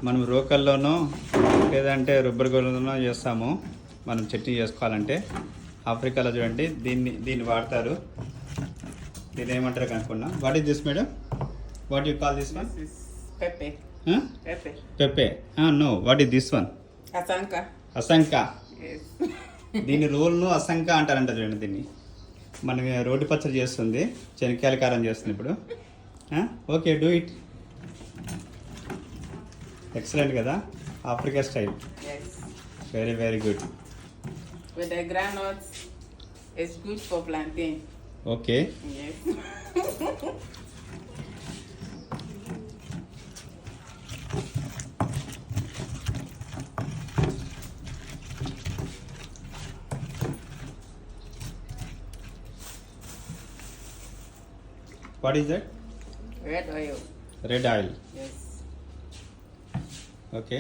మనం రోకల్లోనో లేదంటే రుబ్బరిగొల్లోనో చేస్తాము. మనం చట్నీ చేసుకోవాలంటే ఆఫ్రికాలో చూడండి దీన్ని వాడతారు. దీన్ని ఏమంటారు కనుక్కున్నా. What is this madam? What you call this one? This is pepper. Pepper. Pepper. No, what is this one? Asanka. Asanka. Yes. దీని రోల్ను అసంకా అంటారంట చూడండి. దీన్ని మనం రోటి పచ్చడి చేస్తుంది, శనక్కాయల కారం చేస్తుంది ఇప్పుడు. Okay, do it. ఎక్సలెంట్ కదా, Africa style. Yes. Very very good. With the granules, it's good for plantain. Okay. Yes. What is that? Red oil. Red oil. Yes. Okay.